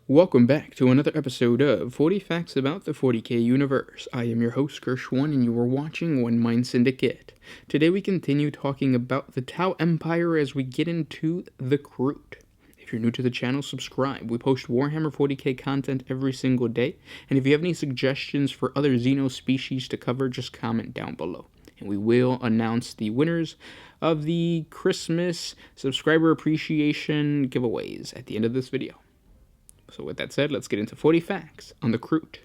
Welcome back to another episode of 40 Facts About the 40K Universe. I am your host, Gershwan, and you are watching One Mind Syndicate. Today we continue talking about the Tau Empire as we get into the Kroot. If you're new to the channel, subscribe. We post Warhammer 40K content every single day, and if you have any suggestions for other Xeno species to cover, just comment down below. And we will announce the winners of the Christmas subscriber appreciation giveaways at the end of this video. So with that said, let's get into 40 facts on the Kroot.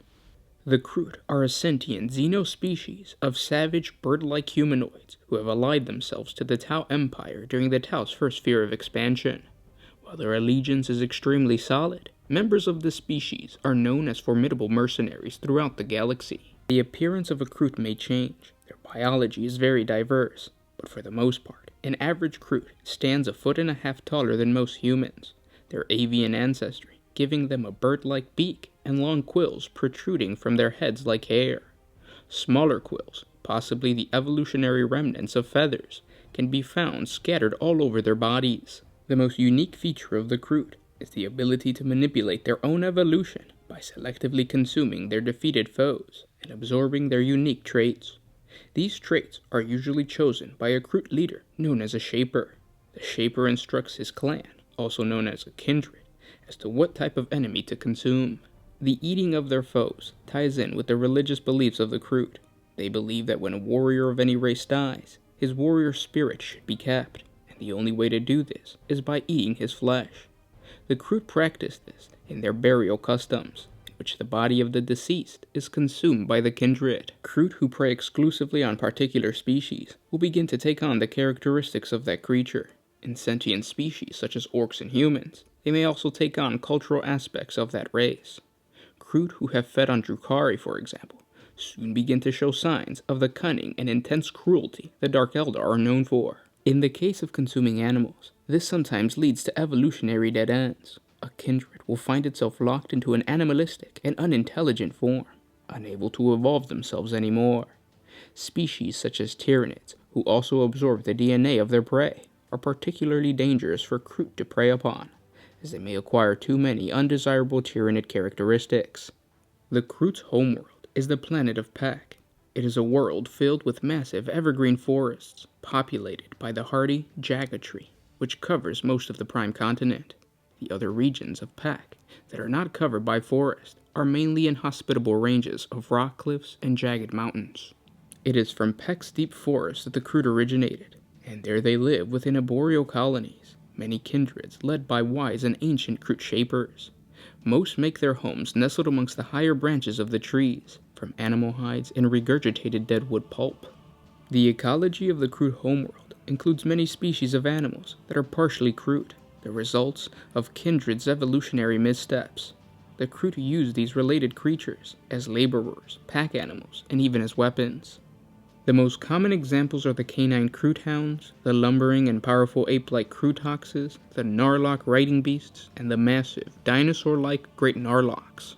The Kroot are a sentient xeno-species of savage bird-like humanoids who have allied themselves to the Tau Empire during the Tau's first sphere of expansion. While their allegiance is extremely solid, members of the species are known as formidable mercenaries throughout the galaxy. The appearance of a Kroot may change, their biology is very diverse, but for the most part, an average Kroot stands 1.5 feet taller than most humans. Their avian ancestry giving them a bird-like beak and long quills protruding from their heads like hair. Smaller quills, possibly the evolutionary remnants of feathers, can be found scattered all over their bodies. The most unique feature of the Kroot is the ability to manipulate their own evolution by selectively consuming their defeated foes and absorbing their unique traits. These traits are usually chosen by a Kroot leader known as a Shaper. The Shaper instructs his clan, also known as a kindred, as to what type of enemy to consume. The eating of their foes ties in with the religious beliefs of the Kroot. They believe that when a warrior of any race dies, his warrior spirit should be kept, and the only way to do this is by eating his flesh. The Kroot practice this in their burial customs, in which the body of the deceased is consumed by the kindred. Kroot who prey exclusively on particular species will begin to take on the characteristics of that creature. In sentient species such as orcs and humans, they may also take on cultural aspects of that race. Kroot who have fed on Drukhari, for example, soon begin to show signs of the cunning and intense cruelty the Dark Eldar are known for. In the case of consuming animals, this sometimes leads to evolutionary dead ends. A kindred will find itself locked into an animalistic and unintelligent form, unable to evolve themselves anymore. Species such as Tyranids, who also absorb the DNA of their prey, are particularly dangerous for Kroot to prey upon, as they may acquire too many undesirable Tyranid characteristics. The Kroot's homeworld is the planet of Pek. It is a world filled with massive evergreen forests, populated by the hardy Jaga tree, which covers most of the prime continent. The other regions of Pek that are not covered by forest are mainly inhospitable ranges of rock cliffs and jagged mountains. It is from Pek's deep forest that the Kroot originated, and there they live within arboreal colonies, many kindreds led by wise and ancient Kroot Shapers. Most make their homes nestled amongst the higher branches of the trees, from animal hides and regurgitated deadwood pulp. The ecology of the Kroot homeworld includes many species of animals that are partially Kroot, the results of kindred's evolutionary missteps. The Kroot use these related creatures as laborers, pack animals, and even as weapons. The most common examples are the canine Kroot hounds, the lumbering and powerful ape-like Krootoxes, the Narlock riding beasts, and the massive, dinosaur-like great Narlocks.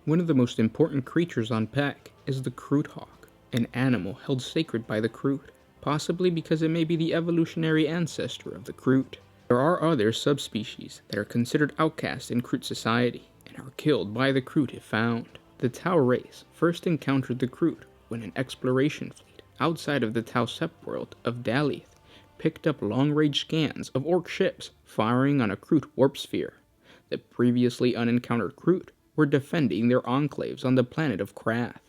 One of the most important creatures on Pek is the Kroot hawk, an animal held sacred by the Kroot, possibly because it may be the evolutionary ancestor of the Kroot. There are other subspecies that are considered outcast in Kroot society, and are killed by the Kroot if found. The Tau race first encountered the Kroot when an exploration fleet outside of the Tau subworld of Dalith picked up long-range scans of orc ships firing on a Kroot warp sphere. The previously unencountered Kroot were defending their enclaves on the planet of Krath,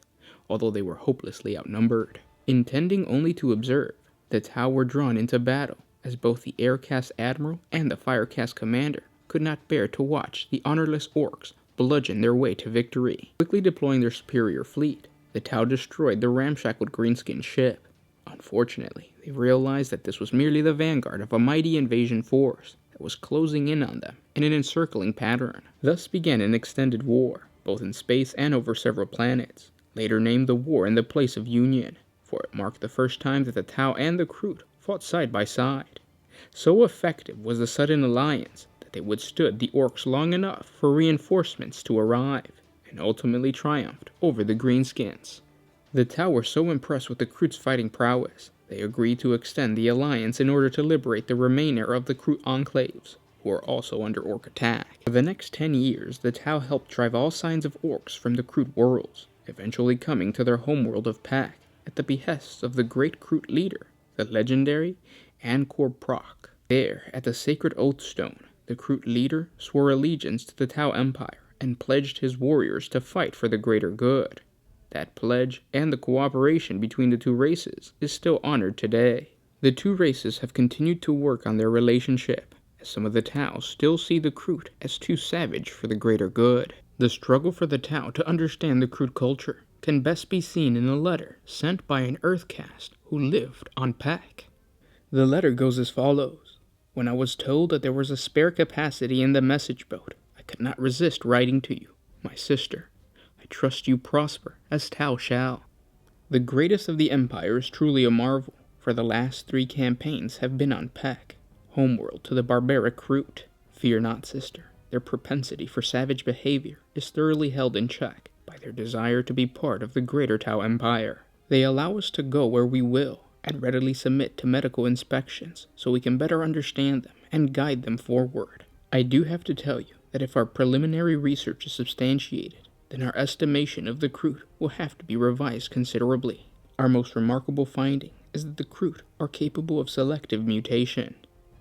although they were hopelessly outnumbered. Intending only to observe, the Tau were drawn into battle, as both the Aircast Admiral and the Firecast Commander could not bear to watch the honorless orcs bludgeon their way to victory. Quickly deploying their superior fleet, the Tau destroyed the ramshackled greenskin ship. Unfortunately, they realized that this was merely the vanguard of a mighty invasion force that was closing in on them in an encircling pattern. Thus began an extended war, both in space and over several planets, later named the War in the Place of Union, for it marked the first time that the Tau and the Kroot fought side by side. So effective was the sudden alliance that they withstood the orcs long enough for reinforcements to arrive, and ultimately triumphed over the greenskins. The Tau were so impressed with the Kroot's fighting prowess, they agreed to extend the alliance in order to liberate the remainder of the Kroot enclaves, who are also under orc attack. For the next 10 years, the Tau helped drive all signs of orcs from the Kroot worlds, eventually coming to their homeworld of Pack at the behests of the great Kroot leader, the legendary Angkor Proc. There, at the sacred Oath Stone, the Kroot leader swore allegiance to the Tau Empire and pledged his warriors to fight for the greater good. That pledge, and the cooperation between the two races, is still honored today. The two races have continued to work on their relationship, as some of the Tau still see the Kroot as too savage for the greater good. The struggle for the Tau to understand the Kroot culture can best be seen in a letter sent by an Earthcast who lived on Pack. The letter goes as follows. When I was told that there was a spare capacity in the message boat, I could not resist writing to you, my sister. I trust you prosper, as Tau shall. The greatest of the Empire is truly a marvel, for the last 3 campaigns have been on Pack, homeworld to the barbaric Kroot. Fear not, sister. Their propensity for savage behavior is thoroughly held in check by their desire to be part of the greater Tau Empire. They allow us to go where we will, and readily submit to medical inspections so we can better understand them and guide them forward. I do have to tell you that if our preliminary research is substantiated, then our estimation of the Kroot will have to be revised considerably. Our most remarkable finding is that the Kroot are capable of selective mutation.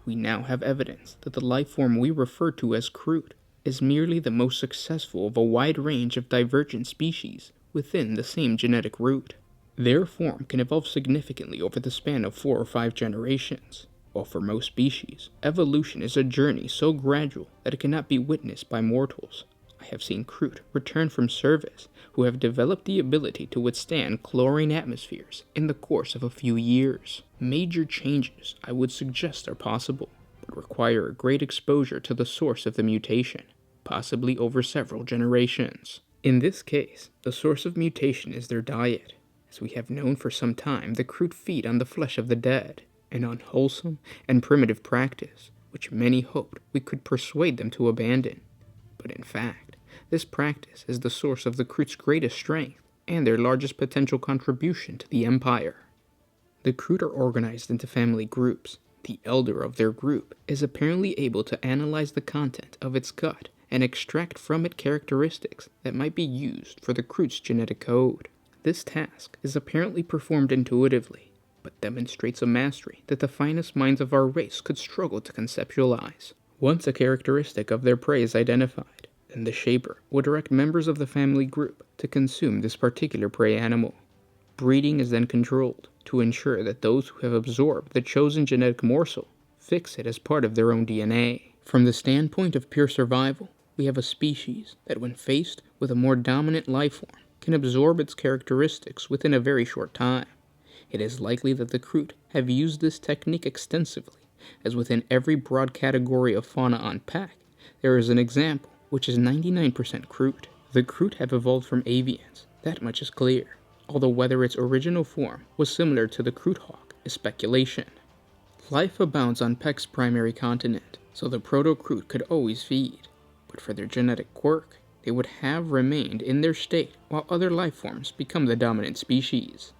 We now have evidence that the life form we refer to as Kroot is merely the most successful of a wide range of divergent species within the same genetic root. Their form can evolve significantly over the span of 4 or 5 generations, while for most species, evolution is a journey so gradual that it cannot be witnessed by mortals. I have seen Kroot return from service who have developed the ability to withstand chlorine atmospheres in the course of a few years. Major changes, I would suggest, are possible, but require a great exposure to the source of the mutation, possibly over several generations. In this case, the source of mutation is their diet. As we have known for some time, the Kroot feed on the flesh of the dead, an unwholesome and primitive practice, which many hoped we could persuade them to abandon. But in fact, this practice is the source of the Kroot's greatest strength and their largest potential contribution to the Empire. The Kroot are organized into family groups. The elder of their group is apparently able to analyze the content of its gut and extract from it characteristics that might be used for the Kroot's genetic code. This task is apparently performed intuitively, but demonstrates a mastery that the finest minds of our race could struggle to conceptualize. Once a characteristic of their prey is identified, then the Shaper will direct members of the family group to consume this particular prey animal. Breeding is then controlled to ensure that those who have absorbed the chosen genetic morsel fix it as part of their own DNA. From the standpoint of pure survival, we have a species that, when faced with a more dominant life form, can absorb its characteristics within a very short time. It is likely that the Kroot have used this technique extensively, as within every broad category of fauna on Pack, there is an example which is 99% Kroot. The Kroot have evolved from avians, that much is clear, although whether its original form was similar to the Kroot hawk is speculation. Life abounds on Pack's primary continent, so the Proto-Kroot could always feed, but for their genetic quirk, they would have remained in their state while other life forms become the dominant species.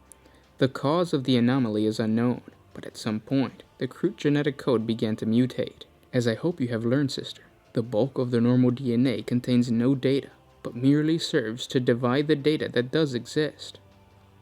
The cause of the anomaly is unknown, but at some point, the Kroot genetic code began to mutate. As I hope you have learned, sister, the bulk of the normal DNA contains no data, but merely serves to divide the data that does exist.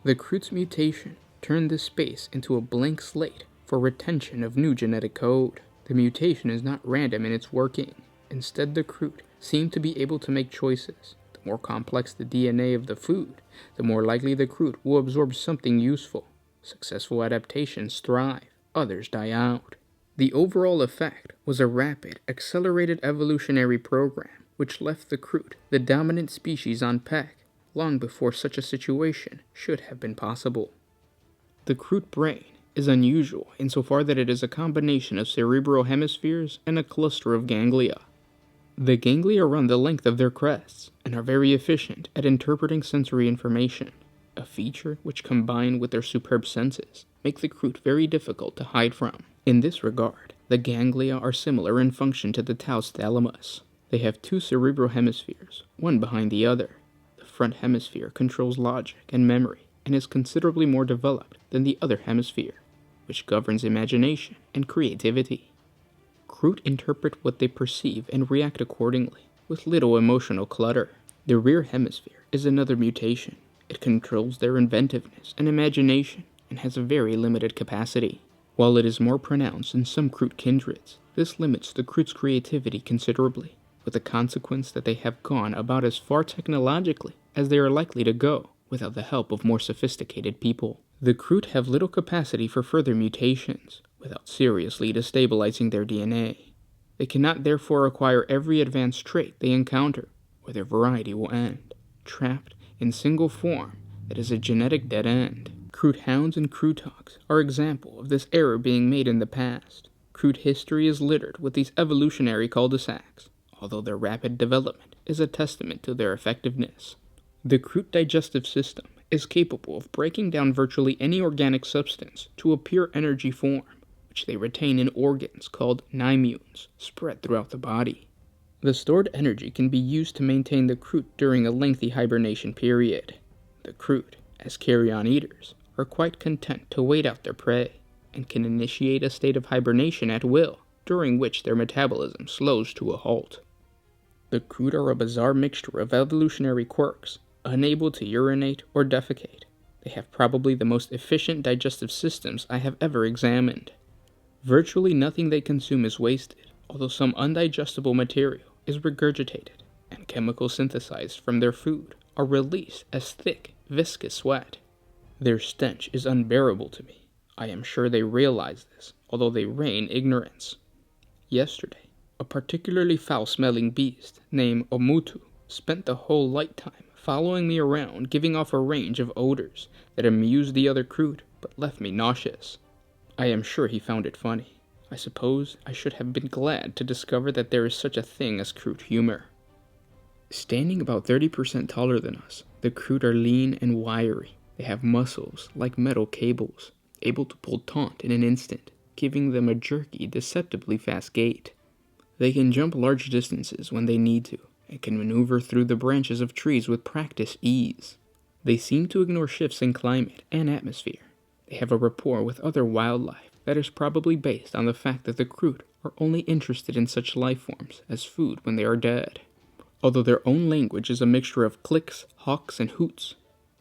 The Kroot's mutation turned this space into a blank slate for retention of new genetic code. The mutation is not random in its working. Instead, the Kroot seem to be able to make choices. The more complex the DNA of the food, the more likely the Kroot will absorb something useful. Successful adaptations thrive, others die out. The overall effect was a rapid, accelerated evolutionary program which left the Kroot the dominant species on Pack long before such a situation should have been possible. The Kroot brain is unusual insofar that it is a combination of cerebral hemispheres and a cluster of ganglia. The ganglia run the length of their crests and are very efficient at interpreting sensory information, a feature which, combined with their superb senses, make the Kroot very difficult to hide from. In this regard, the ganglia are similar in function to the Tau's thalamus. They have 2 cerebral hemispheres, one behind the other. The front hemisphere controls logic and memory and is considerably more developed than the other hemisphere, which governs imagination and creativity. Kroot interpret what they perceive and react accordingly, with little emotional clutter. The rear hemisphere is another mutation. It controls their inventiveness and imagination, and has a very limited capacity. While it is more pronounced in some Kroot kindreds, this limits the Kroot's creativity considerably, with the consequence that they have gone about as far technologically as they are likely to go without the help of more sophisticated people. The Kroot have little capacity for further mutations, without seriously destabilizing their DNA. They cannot therefore acquire every advanced trait they encounter, or their variety will end, trapped in single form that is a genetic dead end. Kroot hounds and Krootoks are example of this error being made in the past. Kroot history is littered with these evolutionary cul-de-sacs, although their rapid development is a testament to their effectiveness. The Kroot digestive system is capable of breaking down virtually any organic substance to a pure energy form, which they retain in organs called nymunes spread throughout the body. The stored energy can be used to maintain the Kroot during a lengthy hibernation period. The Kroot, as carrion eaters, are quite content to wait out their prey, and can initiate a state of hibernation at will, during which their metabolism slows to a halt. The Kroot are a bizarre mixture of evolutionary quirks, unable to urinate or defecate. They have probably the most efficient digestive systems I have ever examined. Virtually nothing they consume is wasted, although some undigestible material is regurgitated, and chemicals synthesized from their food are released as thick, viscous sweat. Their stench is unbearable to me. I am sure they realize this, although they reign ignorance. Yesterday, a particularly foul-smelling beast named Omutu spent the whole light time following me around, giving off a range of odors that amused the other Kroot but left me nauseous. I am sure he found it funny. I suppose I should have been glad to discover that there is such a thing as Kroot humor. Standing about 30% taller than us, the Kroot are lean and wiry. They have muscles like metal cables, able to pull taut in an instant, giving them a jerky, deceptively fast gait. They can jump large distances when they need to, and can maneuver through the branches of trees with practiced ease. They seem to ignore shifts in climate and atmosphere. They have a rapport with other wildlife that is probably based on the fact that the Kroot are only interested in such life forms as food when they are dead. Although their own language is a mixture of clicks, hawks, and hoots,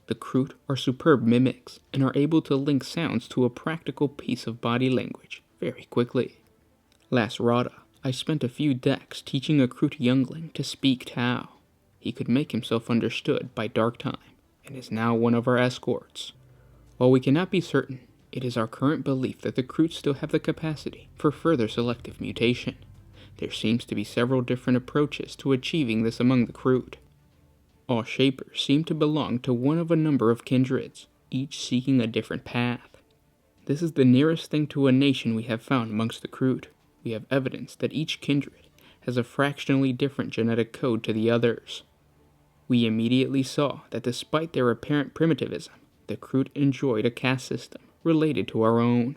the Kroot are superb mimics and are able to link sounds to a practical piece of body language very quickly. Last Rada, I spent a few decks teaching a Kroot youngling to speak Tau. He could make himself understood by dark time, and is now one of our escorts. While we cannot be certain, it is our current belief that the Kroot still have the capacity for further selective mutation. There seems to be several different approaches to achieving this among the Kroot. All shapers seem to belong to one of a number of kindreds, each seeking a different path. This is the nearest thing to a nation we have found amongst the Kroot. We have evidence that each kindred has a fractionally different genetic code to the others. We immediately saw that despite their apparent primitivism, the Kroot enjoyed a caste system related to our own.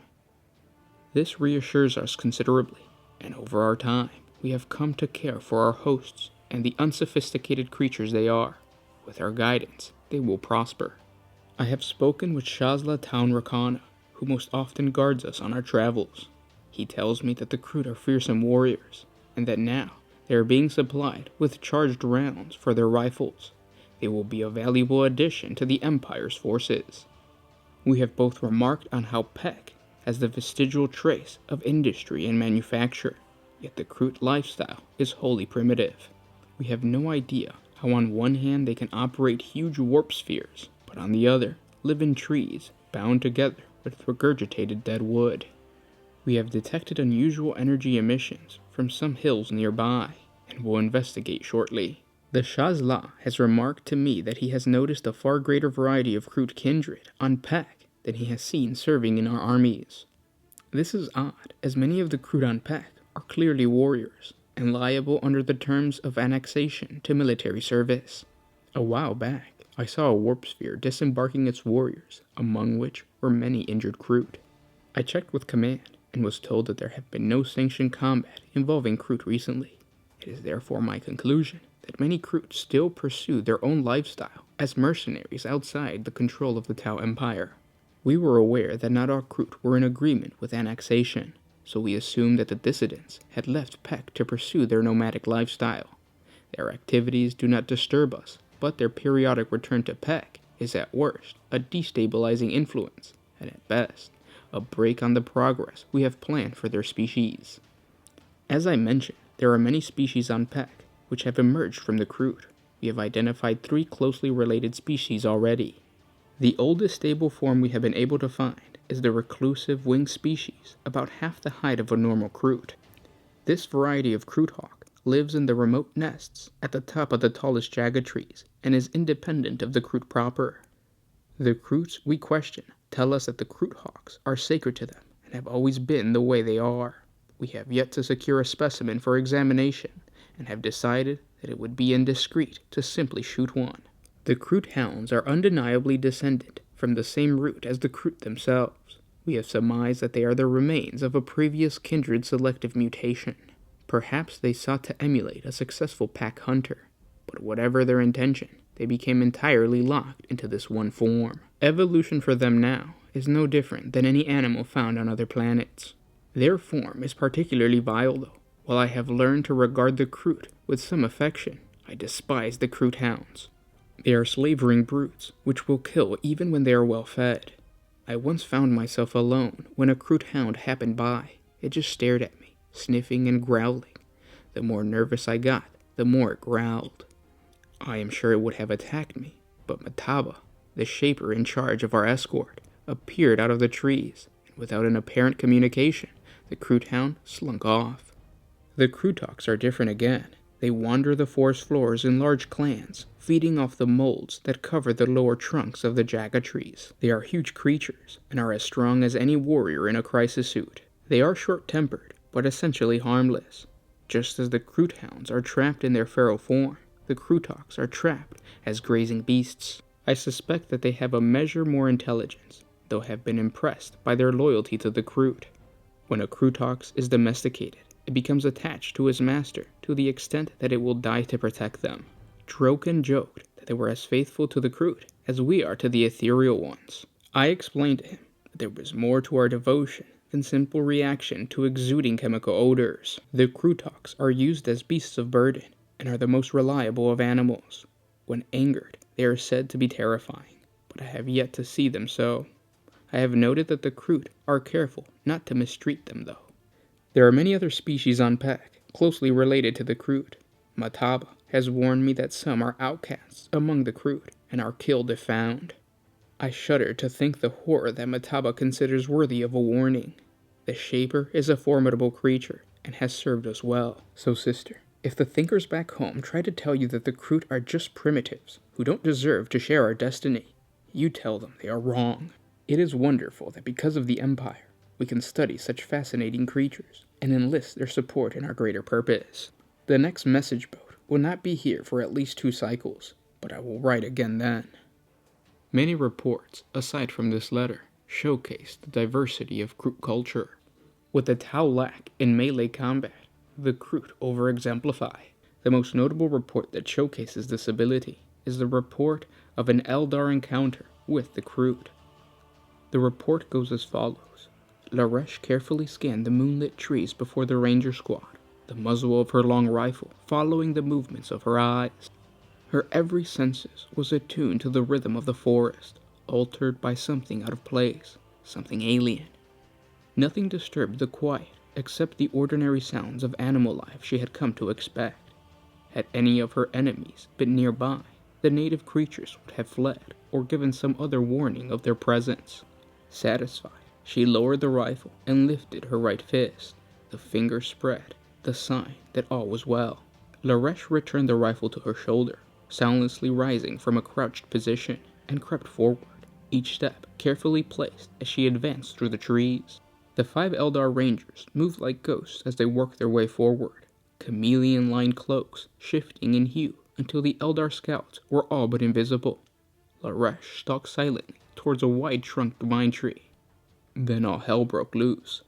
This reassures us considerably, and over our time, we have come to care for our hosts and the unsophisticated creatures they are. With our guidance, they will prosper. I have spoken with Shazla Town Rakana, who most often guards us on our travels. He tells me that the Kroot are fearsome warriors, and that now they are being supplied with charged rounds for their rifles. They will be a valuable addition to the Empire's forces. We have both remarked on how Peck has the vestigial trace of industry and manufacture, yet the Kroot lifestyle is wholly primitive. We have no idea how on one hand they can operate huge warp spheres, but on the other live in trees bound together with regurgitated dead wood. We have detected unusual energy emissions from some hills nearby, and will investigate shortly. The Shazla has remarked to me that he has noticed a far greater variety of Kroot kindred on Peck than he has seen serving in our armies. This is odd, as many of the Kroot on Peck are clearly warriors, and liable under the terms of annexation to military service. A while back, I saw a warp sphere disembarking its warriors, among which were many injured Kroot. I checked with command, and was told that there have been no sanctioned combat involving Kroot recently. It is therefore my conclusion that many Kroot still pursue their own lifestyle as mercenaries outside the control of the Tau Empire. We were aware that not all Kroot were in agreement with annexation, so we assumed that the dissidents had left Peck to pursue their nomadic lifestyle. Their activities do not disturb us, but their periodic return to Peck is at worst a destabilizing influence, and at best, a break on the progress we have planned for their species. As I mentioned, there are many species on Peck which have emerged from the Kroot. We have identified 3 closely related species already. The oldest stable form we have been able to find is the reclusive winged species, about half the height of a normal Kroot. This variety of Kroot hawk lives in the remote nests at the top of the tallest jagged trees and is independent of the Kroot proper. The Kroots we question tell us that the Kroot hawks are sacred to them and have always been the way they are. We have yet to secure a specimen for examination and have decided that it would be indiscreet to simply shoot one. The Kroot hounds are undeniably descended from the same root as the Kroot themselves. We have surmised that they are the remains of a previous kindred selective mutation. Perhaps they sought to emulate a successful pack hunter, but whatever their intention, they became entirely locked into this one form. Evolution for them now is no different than any animal found on other planets. Their form is particularly vile though. While I have learned to regard the Kroot with some affection, I despise the Kroot hounds. They are slavering brutes, which will kill even when they are well fed. I once found myself alone when a Kroot hound happened by. It just stared at me, sniffing and growling. The more nervous I got, the more it growled. I am sure it would have attacked me, but Mataba, the shaper in charge of our escort, appeared out of the trees, and without an apparent communication, the Kroot hound slunk off. The Krootoks are different again. They wander the forest floors in large clans, feeding off the molds that cover the lower trunks of the jaga trees. They are huge creatures, and are as strong as any warrior in a crisis suit. They are short-tempered, but essentially harmless. Just as the Kroot hounds are trapped in their feral form, the Krootoks are trapped as grazing beasts. I suspect that they have a measure more intelligence, though have been impressed by their loyalty to the Kroot. When a Krootoks is domesticated, it becomes attached to his master to the extent that it will die to protect them. Droken joked that they were as faithful to the Kroot as we are to the ethereal ones. I explained to him that there was more to our devotion than simple reaction to exuding chemical odors. The Krootoks are used as beasts of burden and are the most reliable of animals. When angered, they are said to be terrifying, but I have yet to see them so. I have noted that the Kroot are careful not to mistreat them though. There are many other species on Peck, closely related to the Kroot. Mataba has warned me that some are outcasts among the Kroot, and are killed if found. I shudder to think the horror that Mataba considers worthy of a warning. The Shaper is a formidable creature, and has served us well. So sister, if the thinkers back home try to tell you that the Kroot are just primitives, who don't deserve to share our destiny, you tell them they are wrong. It is wonderful that because of the Empire, we can study such fascinating creatures, and enlist their support in our greater purpose. The next message boat will not be here for at least 2 cycles, but I will write again then. Many reports, aside from this letter, showcase the diversity of Kroot culture. With the Tau lack in melee combat, the Kroot over-exemplify. The most notable report that showcases this ability is the report of an Eldar encounter with the Kroot. The report goes as follows. Laresh carefully scanned the moonlit trees before the ranger squad, the muzzle of her long rifle following the movements of her eyes. Her every senses was attuned to the rhythm of the forest, altered by something out of place, something alien. Nothing disturbed the quiet except the ordinary sounds of animal life she had come to expect. Had any of her enemies been nearby, the native creatures would have fled or given some other warning of their presence. Satisfied, she lowered the rifle and lifted her right fist, the finger spread, the sign that all was well. Laresh returned the rifle to her shoulder, soundlessly rising from a crouched position, and crept forward, each step carefully placed as she advanced through the trees. The 5 Eldar Rangers moved like ghosts as they worked their way forward, chameleon-lined cloaks shifting in hue until the Eldar scouts were all but invisible. Laresh stalked silently towards a wide-trunked vine tree. Then all hell broke loose.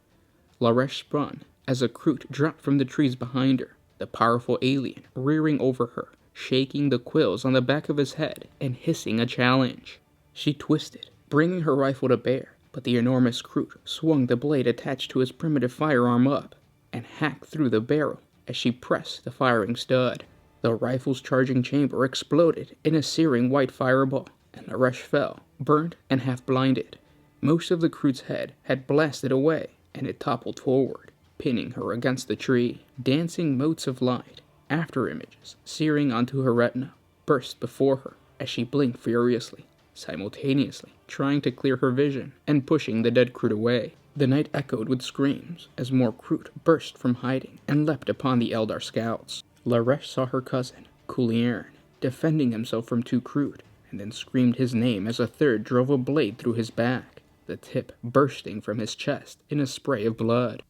Laresh spun as a Kroot dropped from the trees behind her, the powerful alien rearing over her, shaking the quills on the back of his head and hissing a challenge. She twisted, bringing her rifle to bear But the enormous Kroot swung the blade attached to his primitive firearm up and hacked through the barrel as she pressed the firing stud. The rifle's charging chamber exploded in a searing white fireball, and Laresh fell, burnt and half blinded. Most of the Kroot's head had blasted away, and it toppled forward, pinning her against the tree. Dancing motes of light, after images searing onto her retina, burst before her as she blinked furiously, simultaneously trying to clear her vision and pushing the dead Kroot away. The night echoed with screams as more Kroot burst from hiding and leapt upon the Eldar scouts. Laresh saw her cousin, Kuliern, defending himself from 2 Kroot, and then screamed his name as a third drove a blade through his back, the tip bursting from his chest in a spray of blood.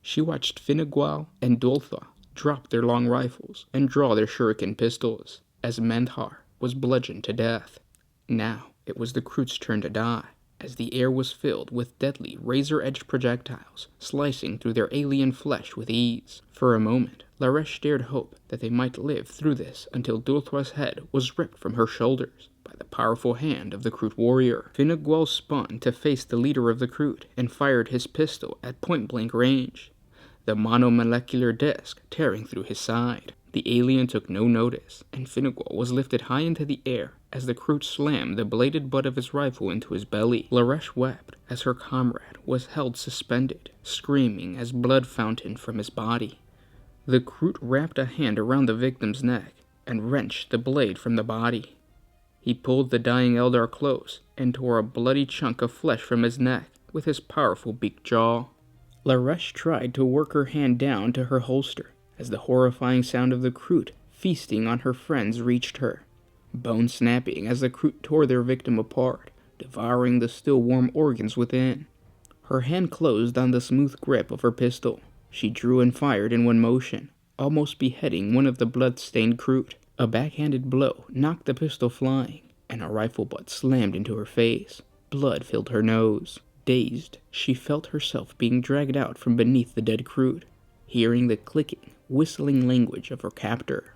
She watched Finnegual and Doltha drop their long rifles and draw their shuriken pistols, as Mendhar was bludgeoned to death. Now it was the Kroot's turn to die, as the air was filled with deadly razor-edged projectiles slicing through their alien flesh with ease. For a moment, Laresh dared hope that they might live through this until Dulthwa's head was ripped from her shoulders by the powerful hand of the Kroot warrior. Finnegual spun to face the leader of the Kroot and fired his pistol at point-blank range, the monomolecular disc tearing through his side. The alien took no notice, and Finnegual was lifted high into the air as the Kroot slammed the bladed butt of his rifle into his belly. Laresh wept as her comrade was held suspended, screaming as blood fountained from his body. The Kroot wrapped a hand around the victim's neck and wrenched the blade from the body. He pulled the dying Eldar close and tore a bloody chunk of flesh from his neck with his powerful beaked jaw. Laresh tried to work her hand down to her holster as the horrifying sound of the Kroot feasting on her friends reached her, bone snapping as the Kroot tore their victim apart, devouring the still warm organs within. Her hand closed on the smooth grip of her pistol. She drew and fired in one motion, almost beheading one of the blood-stained Kroot. A backhanded blow knocked the pistol flying, and a rifle butt slammed into her face. Blood filled her nose. Dazed, she felt herself being dragged out from beneath the dead Kroot, hearing the clicking, whistling language of her captor.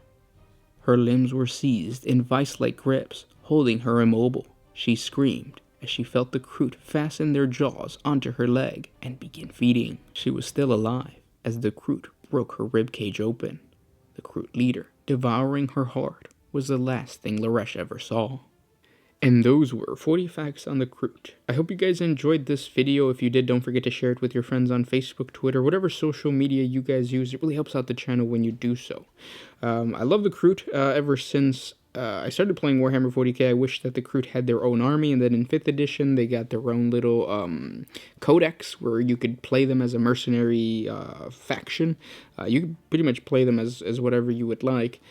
Her limbs were seized in vice-like grips, holding her immobile. She screamed as she felt the Kroot fasten their jaws onto her leg and begin feeding. She was still alive as the Kroot broke her ribcage open. The Kroot leader, devouring her heart, was the last thing Laresh ever saw. And those were 40 facts on the Kroot. I hope you guys enjoyed this video. If you did, don't forget to share it with your friends on Facebook, Twitter, whatever social media you guys use. It really helps out the channel when you do so. I love the Kroot ever since I started playing Warhammer 40K. I wish that the Kroot had their own army, and then in 5th edition they got their own little codex where you could play them as a mercenary faction. You could pretty much play them as whatever you would like.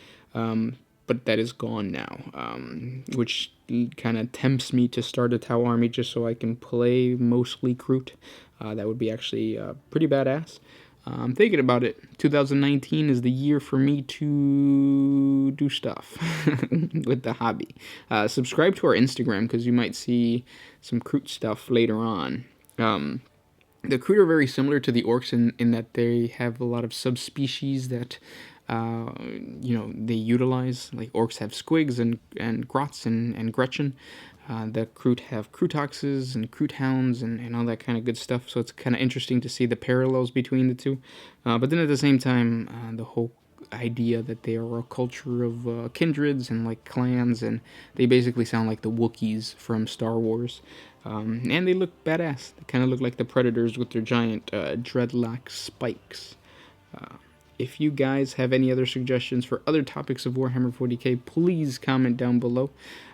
But that is gone now, which kind of tempts me to start a Tau army just so I can play mostly Kroot. That would be actually pretty badass. I'm thinking about it. 2019 is the year for me to do stuff with the hobby. Subscribe to our Instagram because you might see some Kroot stuff later on. The Kroot are very similar to the Orcs in that they have a lot of subspecies that they utilize. Like Orcs have Squigs and Grots and Gretchen. The Kroot have Krootoxes and Kroothounds and all that kind of good stuff. So it's kind of interesting to see the parallels between the two. But then at the same time, the whole idea that they are a culture of kindreds and like clans, and they basically sound like the Wookiees from Star Wars. And they look badass. They kind of look like the Predators with their giant dreadlock spikes. If you guys have any other suggestions for other topics of Warhammer 40k, please comment down below.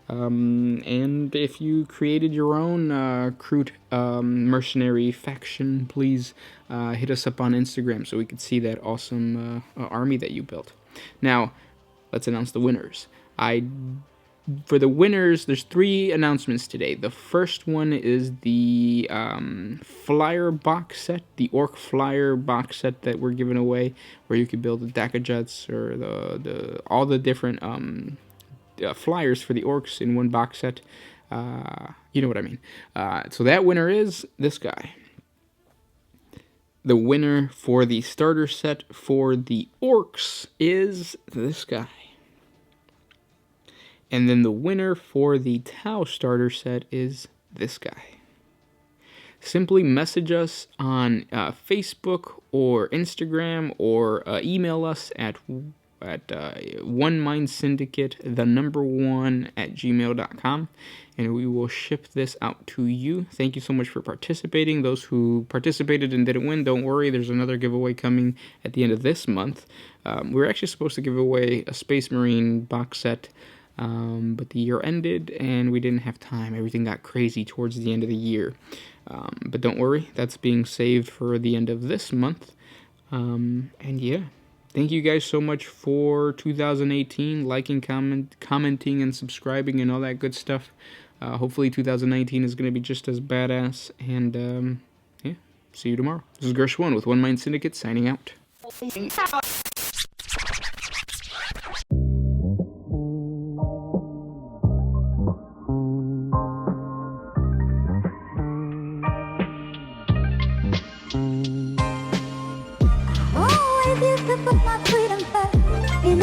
And if you created your own Kroot mercenary faction, please hit us up on Instagram so we could see that awesome army that you built. Now, let's announce the winners. For the winners, there's 3 announcements today. The first one is the Flyer box set, the Orc Flyer box set that we're giving away, where you could build the Daka Jets or all the different flyers for the Orcs in one box set. You know what I mean. So that winner is this guy. The winner for the starter set for the Orcs is this guy. And then the winner for the Tau starter set is this guy. simply message us on Facebook or Instagram, or email us at onemindsyndicate, the number one, at gmail.com, and we will ship this out to you. Thank you so much for participating. Those who participated and didn't win, don't worry, there's another giveaway coming at the end of this month. We were actually supposed to give away a Space Marine box set, but the year ended and we didn't have time. Everything got crazy towards the end of the year. But don't worry, that's being saved for the end of this month. And yeah, thank you guys so much for 2018, liking, commenting, and subscribing, and all that good stuff. Hopefully 2019 is going to be just as badass, and yeah, see you tomorrow. This is Gershwin with One Mind Syndicate, signing out. Oh, if you took up my freedom back in